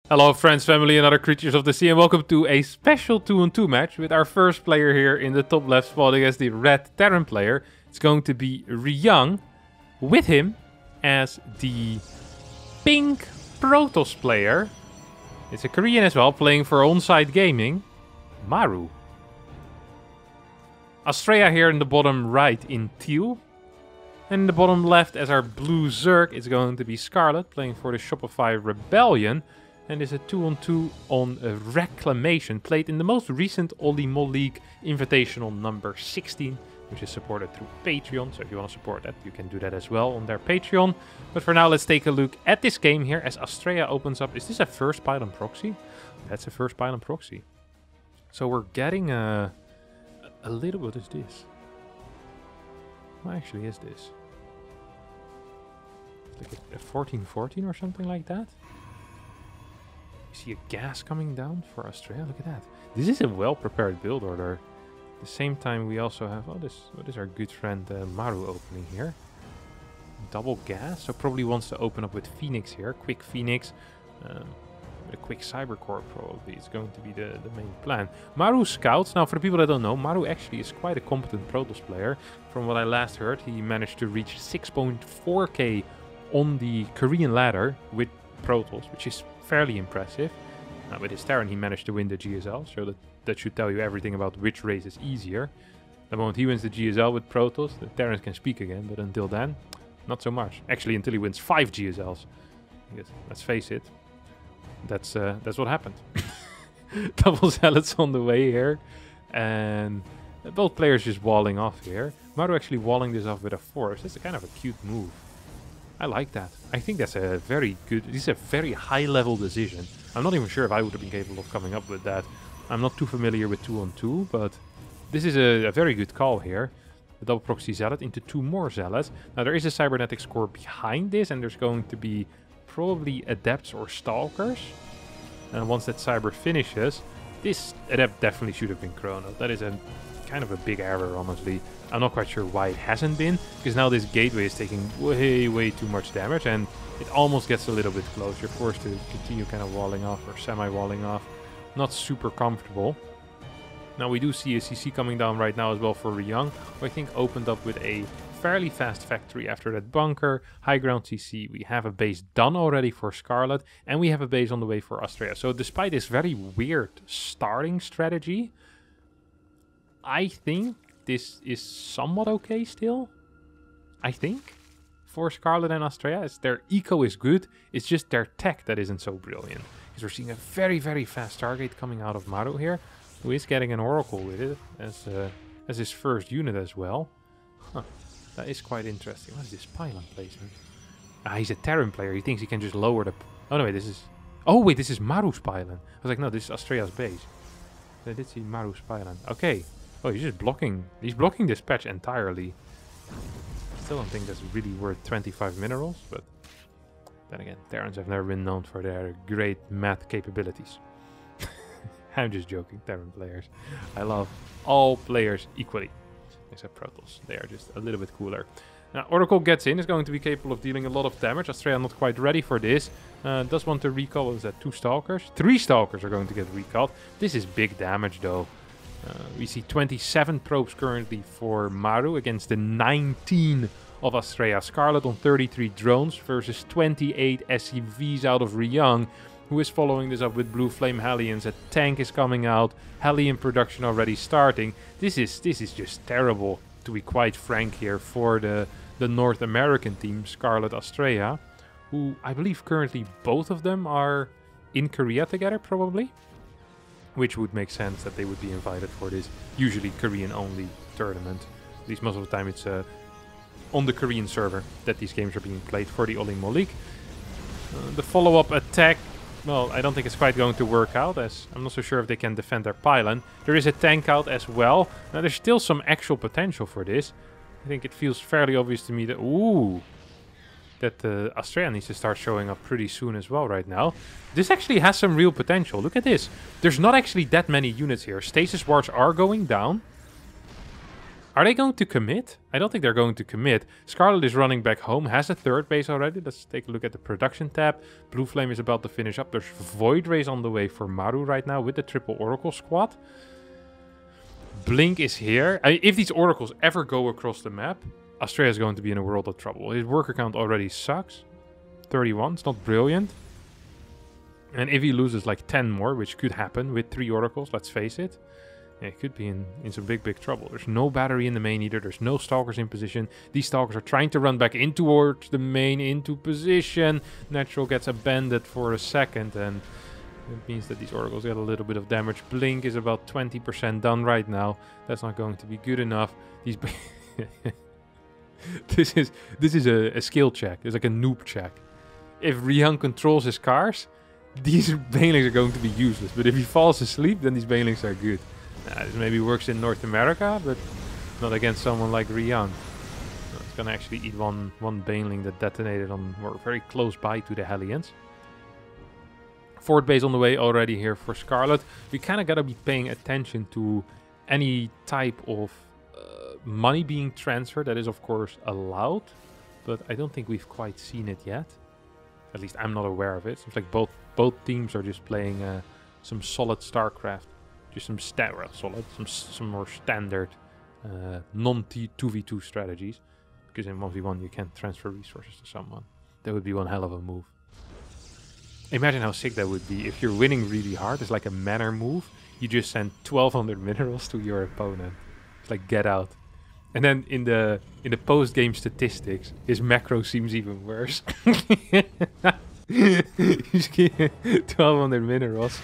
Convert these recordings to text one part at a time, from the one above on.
Hello friends, family and other creatures of the sea, and welcome to a special 2-on-2 match with our first player here in the top left spot against the red Terran player. It's going to be Ryung, with him as the pink Protoss player. It's a Korean as well, playing for Onsite Gaming, Maru. Astrea here in the bottom right in teal. And in the bottom left as our blue Zerg, it's going to be Scarlett, playing for the Shopify Rebellion. And is a 2-on-2 on a Reclamation, played in the most recent Oli Mol League Invitational number 16, which is supported through Patreon. So if you want to support that, you can do that as well on their Patreon. But for now, let's take a look at this game here as Astrea opens up. Is this a first pylon proxy? That's a first pylon proxy. So we're getting a little... What is this? What actually is this? It's like a 1414 or something like that? You see a gas coming down for Astrea. Look at that. This is a well-prepared build order. At the same time, we also have... Oh, what is our good friend Maru opening here? Double gas. So probably wants to open up with Phoenix here. Quick Phoenix. With a quick Cyber Core probably. It's going to be the main plan. Maru scouts. Now, for the people that don't know, Maru actually is quite a competent Protoss player. From what I last heard, he managed to reach 6.4k on the Korean ladder with Protoss, which is fairly impressive. With his Terran, he managed to win the GSL, so that should tell you everything about which race is easier. The moment he wins the GSL with Protoss, the Terrans can speak again, but until then, not so much. Actually, until he wins 5 GSLs. Because, let's face it, that's what happened. Double Zealots on the way here, and both players just walling off here. Maru actually walling this off with a force. That's a kind of a cute move. I like that. I think that's a very good... This is a very high-level decision. I'm not even sure if I would have been capable of coming up with that. I'm not too familiar with 2-on-2, but this is a very good call here. The double proxy Zealot into 2 more Zealots. Now, there is a Cybernetics core behind this, and there's going to be probably Adepts or Stalkers. And once that Cyber finishes, this Adept definitely should have been Chrono. That is a kind of a big error, honestly. I'm not quite sure why it hasn't been, because now this gateway is taking way too much damage, and it almost gets a little bit close. You're forced to continue kind of walling off, or semi-walling off. Not super comfortable. Now we do see a CC coming down right now as well for Ryung, who I think opened up with a fairly fast factory after that bunker. High ground CC, we have a base done already for Scarlett, and we have a base on the way for Astrea. So despite this very weird starting strategy, I think this is somewhat okay still. I think. For Scarlett and Astrea, their eco is good. It's just their tech that isn't so brilliant. Because we're seeing a very fast Stargate coming out of Maru here, who is getting an Oracle with it as his first unit as well. Huh. That is quite interesting. What is this pylon placement? Ah, he's a Terran player. He thinks he can just lower the... Oh no, wait, this is... Oh wait, this is Maru's pylon. I was like, no, this is Astrea's base. I did see Maru's pylon. Okay. Oh, he's just blocking. He's blocking this patch entirely. Still don't think that's really worth 25 minerals, but then again, Terrans have never been known for their great math capabilities. I'm just joking, Terran players. I love all players equally, except Protoss. They are just a little bit cooler. Now, Oracle gets in, is going to be capable of dealing a lot of damage. Astrea not quite ready for this. Does want to recall. Is that 2 Stalkers? 3 Stalkers are going to get recalled. This is big damage though. We see 27 probes currently for Maru against the 19 of Astrea. Scarlett on 33 drones versus 28 SCVs out of Ryung, who is following this up with Blue Flame Hellions. A tank is coming out, Hellion production already starting. This is just terrible, to be quite frank here, for the North American team, Scarlett Astrea, who I believe currently both of them are in Korea together, probably. Which would make sense that they would be invited for this usually Korean-only tournament. At least most of the time it's on the Korean server that these games are being played for the Oli Mol League. The follow-up attack, well, I don't think it's quite going to work out, as I'm not so sure if they can defend their pylon. There is a tank out as well. Now there's still some actual potential for this. I think it feels fairly obvious to me that... Ooh! That Astrea needs to start showing up pretty soon as well right now. This actually has some real potential. Look at this. There's not actually that many units here. Stasis wards are going down. Are they going to commit? I don't think they're going to commit. Scarlett is running back home, has a third base already. Let's take a look at the production tab. Blue Flame is about to finish up. There's Void Rays on the way for Maru right now with the triple Oracle squad. Blink is here. If these Oracles ever go across the map, Astrea is going to be in a world of trouble. His worker count already sucks. 31, it's not brilliant. And if he loses like 10 more, which could happen with 3 Oracles, let's face it. Yeah, it could be in some big trouble. There's no battery in the main either. There's no Stalkers in position. These Stalkers are trying to run back in towards the main, into position. Natural gets abandoned for a second, and it means that these Oracles get a little bit of damage. Blink is about 20% done right now. That's not going to be good enough. These this is a skill check. It's like a noob check. If Ryung controls his cars, these Banelings are going to be useless. But if he falls asleep, then these Banelings are good. This maybe works in North America, but not against someone like Ryung. It's gonna actually eat one Baneling that detonated on or very close by to the Hellions. Fourth base on the way already here for Scarlett. We kind of gotta be paying attention to any type of money being transferred. That is of course allowed, but I don't think we've quite seen it yet. At least I'm not aware of it. Seems like both teams are just playing some solid StarCraft. Just some more standard non-2v2 strategies. Because in 1v1 you can't transfer resources to someone. That would be one hell of a move. Imagine how sick that would be. If you're winning really hard, it's like a manner move. You just send 1200 minerals to your opponent. It's like get out. And then in the post-game statistics, his macro seems even worse. You just get 1200 minerals.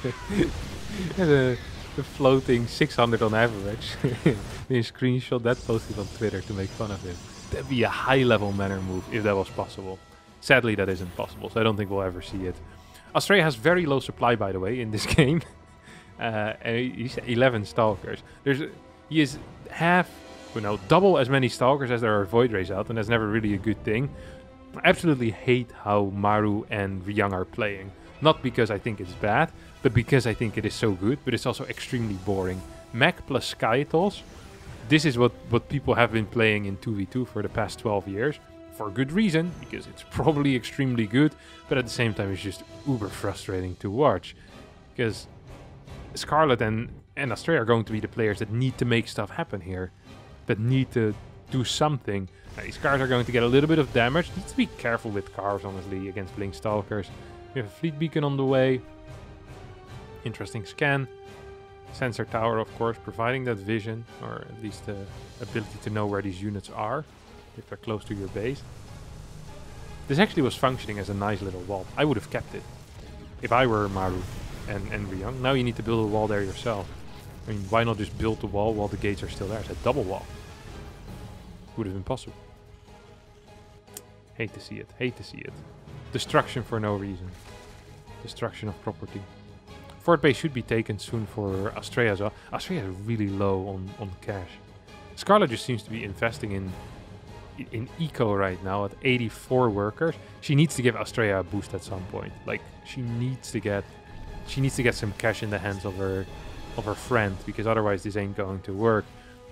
And the floating 600 on average. You screenshot that, post it on Twitter to make fun of him. That'd be a high-level manner move if that was possible. Sadly, that isn't possible, so I don't think we'll ever see it. Astrea has very low supply, by the way, in this game. And he's 11 Stalkers. He is double as many Stalkers as there are Void Rays out, and that's never really a good thing. I absolutely hate how Maru and Ryung are playing. Not because I think it's bad, but because I think it is so good, but it's also extremely boring. Mech plus Skytos, this is what people have been playing in 2v2 for the past 12 years. For good reason, because it's probably extremely good, but at the same time it's just uber frustrating to watch. Because Scarlett and Astrea are going to be the players that need to make stuff happen here. That need to do something. These cars are going to get a little bit of damage. Need to be careful with cars, honestly, against Blink Stalkers. We have a fleet beacon on the way. Interesting scan. Sensor tower, of course, providing that vision, or at least the ability to know where these units are, if they're close to your base. This actually was functioning as a nice little wall. I would have kept it if I were Maru and Ryung. Now you need to build a wall there yourself. I mean, why not just build the wall while the gates are still there? It's a double wall. Would have been possible. Hate to see it. Hate to see it. Destruction for no reason. Destruction of property. Fourth base should be taken soon for Astrea as well. Astrea is really low on cash. Scarlett just seems to be investing in eco right now at 84 workers. She needs to give Astrea a boost at some point. Like she needs to get some cash in the hands of her friend, because otherwise this ain't going to work.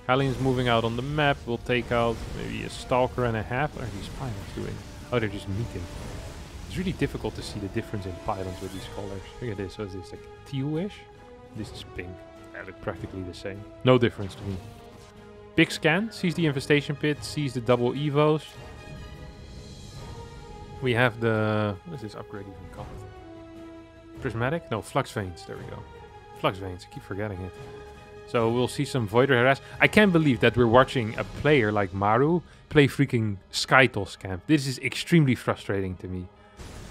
Hellions moving out on the map. We'll take out maybe a Stalker and a half. What are these pylons doing? Oh, they're just meeting. It's really difficult to see the difference in pylons with these colors. Look at this. So is this like tealish? This is pink. They look practically the same. No difference to me. Big scan. Sees the infestation pit. Sees the double evos. We have the... What is this upgrade even called? Prismatic? No, Flux Veins. There we go. Flux Veins. I keep forgetting it. So we'll see some Void Ray harass. I can't believe that we're watching a player like Maru play freaking Skytos camp. This is extremely frustrating to me.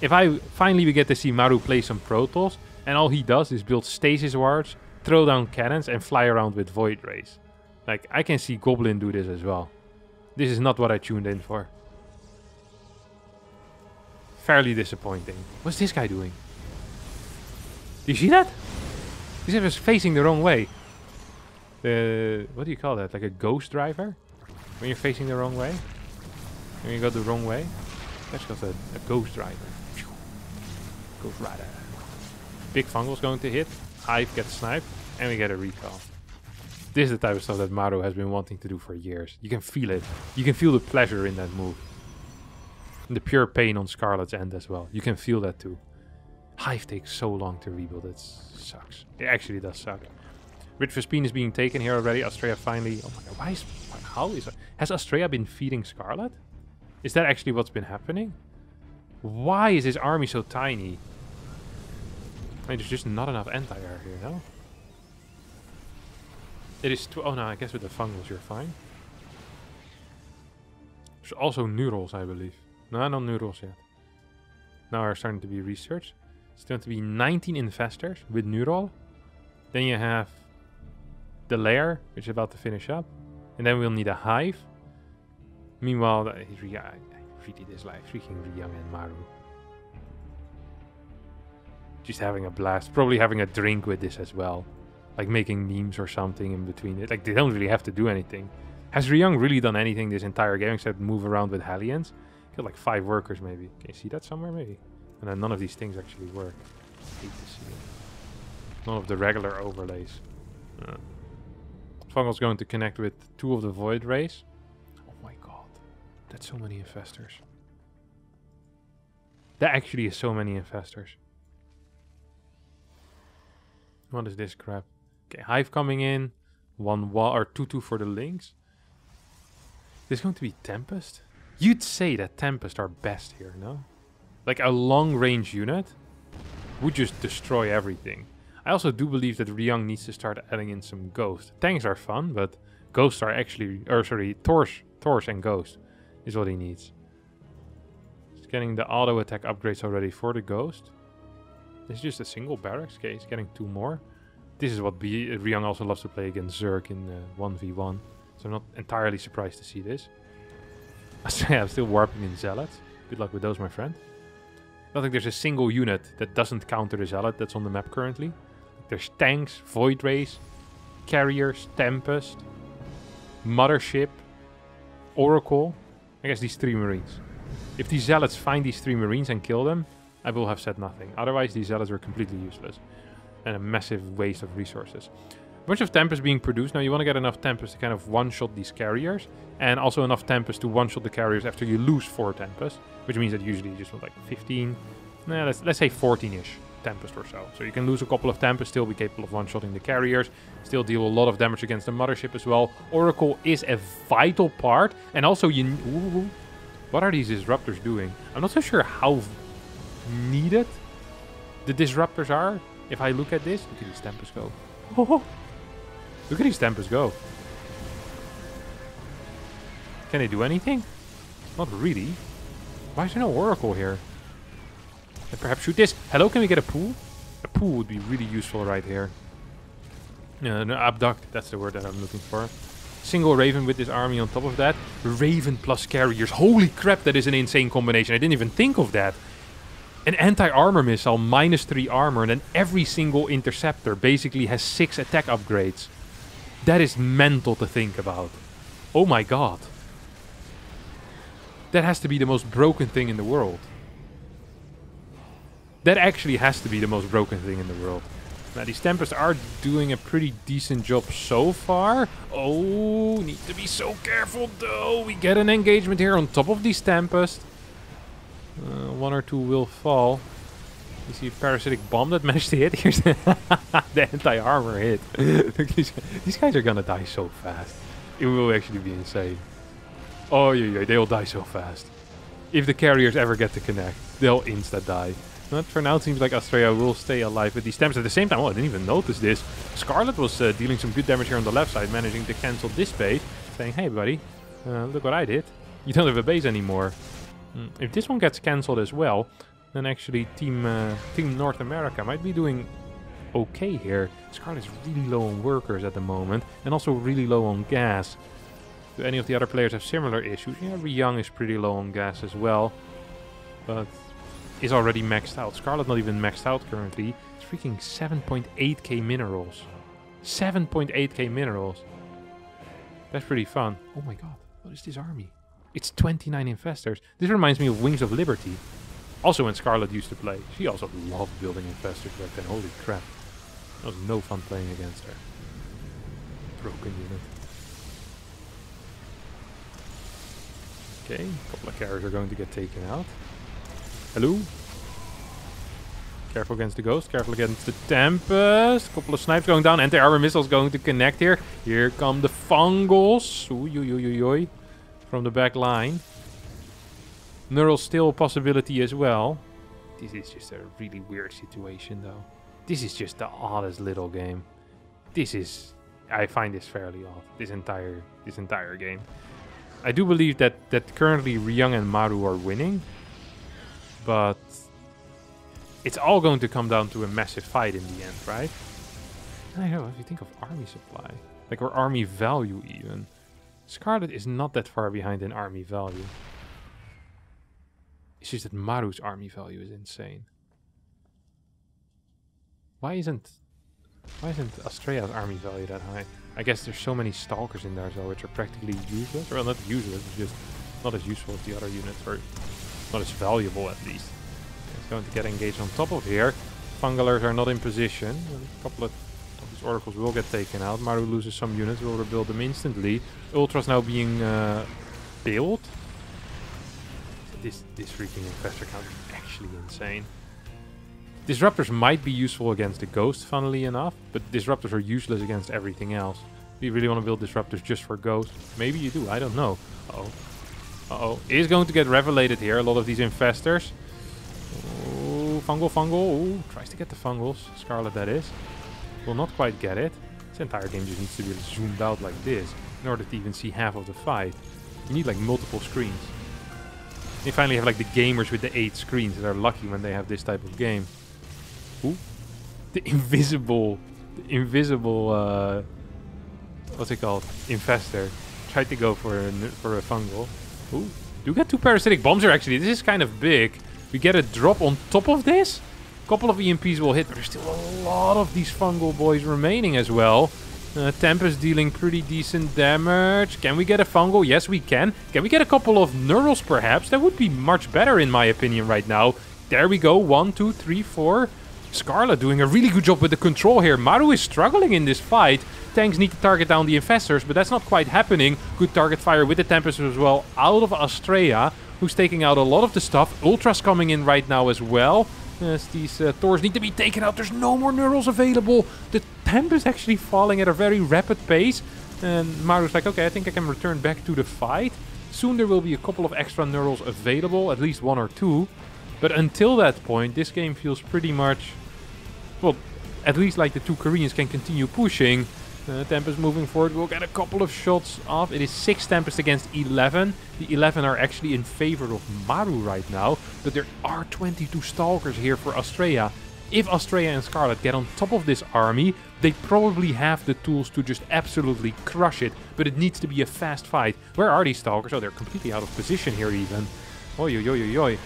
If we get to see Maru play some Protoss, and all he does is build stasis wards, throw down cannons, and fly around with Void Rays. Like, I can see Goblin do this as well. This is not what I tuned in for. Fairly disappointing. What's this guy doing? Do you see that? This guy was facing the wrong way. What do you call that? Like a ghost driver? When you're facing the wrong way? When you go the wrong way? That's called a ghost driver. Ghost rider. Big Fungal's going to hit. Hive gets sniped. And we get a recall. This is the type of stuff that Maru has been wanting to do for years. You can feel it. You can feel the pleasure in that move. And the pure pain on Scarlett's end as well. You can feel that too. Hive takes so long to rebuild. It sucks. It actually does suck. Rich Vespine is being taken here already. Astrea finally... Oh my god, has Astrea been feeding Scarlett? Is that actually what's been happening? Why is his army so tiny? I mean, there's just not enough anti-air here, no? It is... Oh no, I guess with the fungals you're fine. There's also neurals, I believe. No, not neurals yet. Now are starting to be researched. It's going to be 19 infestors with neural. Then you have the lair, which is about to finish up. And then we'll need a hive. Meanwhile, I really dislike freaking Ryung and Maru. Just having a blast. Probably having a drink with this as well. Like making memes or something in between it. Like they don't really have to do anything. Has Ryung really done anything this entire game except move around with Hellions? Killed like 5 workers maybe. Can you see that somewhere maybe? And then none of these things actually work. I hate to see it. None of the regular overlays. Fungal's going to connect with 2 of the Void Rays. Oh my god. That's so many infestors. That actually is so many infestors. What is this crap? Okay, Hive coming in. 2/2 for the Lynx. There's going to be Tempest. You'd say that Tempest are best here, no? Like a long-range unit would just destroy everything. I also do believe that Ryung needs to start adding in some Ghost. Tanks are fun, but Ghosts are actually... Or sorry, Torch and Ghost is what he needs. He's getting the auto attack upgrades already for the Ghost. This is just a single barracks. Okay, he's getting 2 more. This is what Ryung also loves to play against Zerg in 1v1. So I'm not entirely surprised to see this. I'm still warping in Zealots. Good luck with those, my friend. I don't think there's a single unit that doesn't counter the Zealot that's on the map currently. There's tanks, Void Rays, Carriers, Tempest, Mothership, Oracle. I guess these 3 Marines. If these Zealots find these 3 Marines and kill them, I will have said nothing. Otherwise, these Zealots are completely useless. And a massive waste of resources. A bunch of Tempest being produced. Now you want to get enough Tempest to kind of one-shot these Carriers. And also enough Tempest to one-shot the Carriers after you lose 4 Tempest. Which means that usually you just want like 15... Nah, let's say 14-ish Tempest or so. So you can lose a couple of Tempest, still be capable of one-shotting the Carriers. Still deal a lot of damage against the Mothership as well. Oracle is a vital part. And also you... Ooh, what are these Disruptors doing? I'm not so sure how needed the Disruptors are. If I look at this... Look at these Tempest go. Oh, look at these Tempest go. Can they do anything? Not really. Why is there no Oracle here? And perhaps shoot this. Hello, can we get a pool? A pool would be really useful right here. No, abduct. That's the word that I'm looking for. Single Raven with this army on top of that. Raven plus Carriers. Holy crap, that is an insane combination. I didn't even think of that. An anti-armor missile, -3 armor, and then every single interceptor basically has 6 attack upgrades. That is mental to think about. Oh my god. That has to be the most broken thing in the world. That actually has to be the most broken thing in the world. Now, these Tempests are doing a pretty decent job so far. Oh, need to be so careful though. We get an engagement here on top of these Tempests. 1 or 2 will fall. You see a parasitic bomb that managed to hit. Here's the anti-armor hit. These guys are gonna die so fast. It will actually be insane. Oh yeah, they'll die so fast. If the Carriers ever get to connect, they'll insta-die. But for now, it seems like Astrea will stay alive with these Tempests. At the same time, oh, I didn't even notice this. Scarlett was dealing some good damage here on the left side, managing to cancel this base. Saying, hey buddy, look what I did. You don't have a base anymore. If this one gets cancelled as well, then actually Team North America might be doing okay here. Scarlett's really low on workers at the moment, and also really low on gas. Do any of the other players have similar issues? Yeah, Ryung is pretty low on gas as well, but is already maxed out. Scarlett not even maxed out currently. It's freaking 7.8k minerals. 7.8k minerals. That's pretty fun. Oh my god, what is this army? It's 29 infestors. This reminds me of Wings of Liberty. Also when Scarlett used to play. She also loved building infestors back then. Holy crap. That was no fun playing against her. broken unit. Okay, a couple of carriers are going to get taken out. Hello? Careful against the Ghost, careful against the Tempest. A couple of snipes going down. Anti-armor missiles going to connect here. Here come the Fungals. Ooh, from the back line. Neural still a possibility as well. This is just a really weird situation though. This is just the oddest little game. I find this fairly odd. This entire game. I do believe that currently Ryung and Maru are winning. But it's all going to come down to a massive fight in the end, right? I know, if you think of army supply, like, or army value even, Scarlett is not that far behind in army value. It's just that Maru's army value is insane. Why isn't Astrea's army value that high? I guess there's so many stalkers in there as well, which are practically useless. Well, not useless, but just not as useful as the other units, or not as valuable at least. It's going to get engaged on top of here. Fungalers are not in position. A couple of these oracles will get taken out. Maru loses some units, will rebuild them instantly. Ultra's now being built. This freaking infestor count is actually insane. Disruptors might be useful against the Ghost, funnily enough, but disruptors are useless against everything else. Do you really want to build disruptors just for Ghost? Maybe you do, I don't know. Uh-oh. Uh-oh. Is going to get revelated here, a lot of these infestors. Oh, fungal. Oh, tries to get the Fungals. Scarlett, that is. Will not quite get it. This entire game just needs to be zoomed out like this in order to even see half of the fight. You need like multiple screens. You finally have like the gamers with the 8 screens that are lucky when they have this type of game. Ooh. The invisible, what's it called? Infestor. Tried to go for a fungal. Ooh. Do get 2 parasitic bombs here actually. This is kind of big. We get a drop on top of this. A couple of EMPs will hit, but there's still a lot of these fungal boys remaining as well. Tempest dealing pretty decent damage. Can we get a fungal? Yes, we can. Can we get a couple of Neurals perhaps? That would be much better in my opinion right now. There we go. 1, 2, 3, 4. Scarlett doing a really good job with the control here. Maru is struggling in this fight. Tanks need to target down the infestors, but that's not quite happening. Good target fire with the Tempest as well out of Astrea, who's taking out a lot of the stuff. Ultra's coming in right now as well. As these Thors need to be taken out. There's no more Neurals available. The Tempest actually falling at a very rapid pace. And Maru's like, okay, I think I can return back to the fight. Soon there will be a couple of extra Neurals available, at least 1 or 2. But until that point, this game feels pretty much... Well, at least like the 2 Koreans can continue pushing. Tempest moving forward. We'll get a couple of shots off. It is 6 Tempest against 11. The 11 are actually in favor of Maru right now. But there are 22 Stalkers here for Astrea. If Astrea and Scarlett get on top of this army, they probably have the tools to just absolutely crush it. But it needs to be a fast fight. Where are these Stalkers? Oh, they're completely out of position here even. Oi, oi, oi, oi, oi.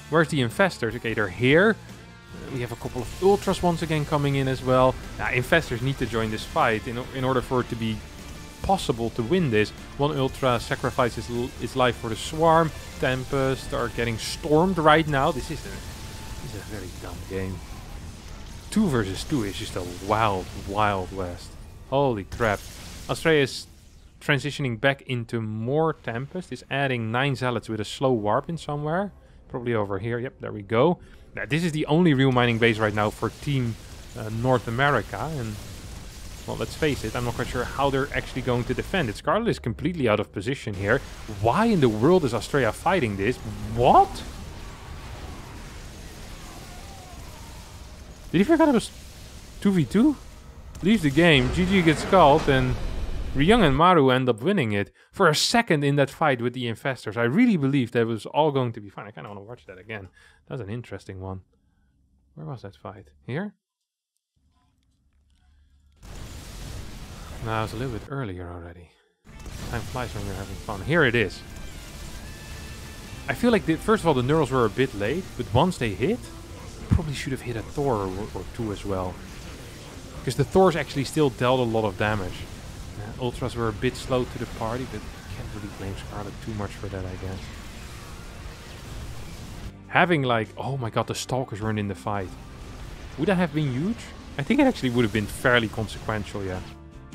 Where's the infestors? Okay, they're here. We have a couple of Ultras once again coming in as well. Now, infestors need to join this fight in order for it to be possible to win this. 1 Ultra sacrifices its life for the Swarm. Tempest are getting stormed right now. This is a very dumb game. 2 versus 2 is just a wild, wild west. Holy crap. Astrea is transitioning back into more Tempest. Is adding 9 Zealots with a slow warp in somewhere. Probably over here. Yep, there we go. Now, this is the only real mining base right now for Team North America. And, well, let's face it, I'm not quite sure how they're actually going to defend it. Scarlett is completely out of position here. Why in the world is Astrea fighting this? What? Did he forget it was 2v2? Leaves the game, GG gets called, and Ryung and Maru end up winning it. For a second in that fight with the infestors, I really believed that it was all going to be fine. I kind of want to watch that again. That was an interesting one. Where was that fight? Here? No, it was a little bit earlier already. Time flies when you're having fun. Here it is. I feel like, first of all, the Neurals were a bit late, but once they hit, probably should have hit a Thor or 2 as well. Because the Thors actually still dealt a lot of damage. Ultras were a bit slow to the party, but can't really blame Scarlett too much for that, I guess. Having like, oh my god, the Stalkers weren't in the fight. Would that have been huge? I think it actually would have been fairly consequential, yeah.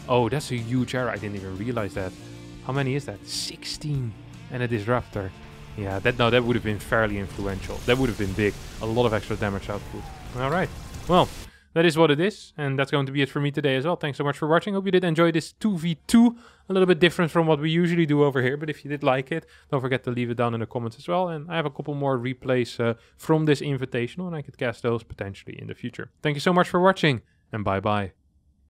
Oh, that's a huge error. I didn't even realize that. How many is that? 16 and a disruptor. Yeah, that would have been fairly influential. That would have been big. A lot of extra damage output. All right. Well, that is what it is. And that's going to be it for me today as well. Thanks so much for watching. Hope you did enjoy this 2v2. A little bit different from what we usually do over here. But if you did like it, don't forget to leave it down in the comments as well. And I have a couple more replays from this invitational. And I could cast those potentially in the future. Thank you so much for watching. And bye-bye.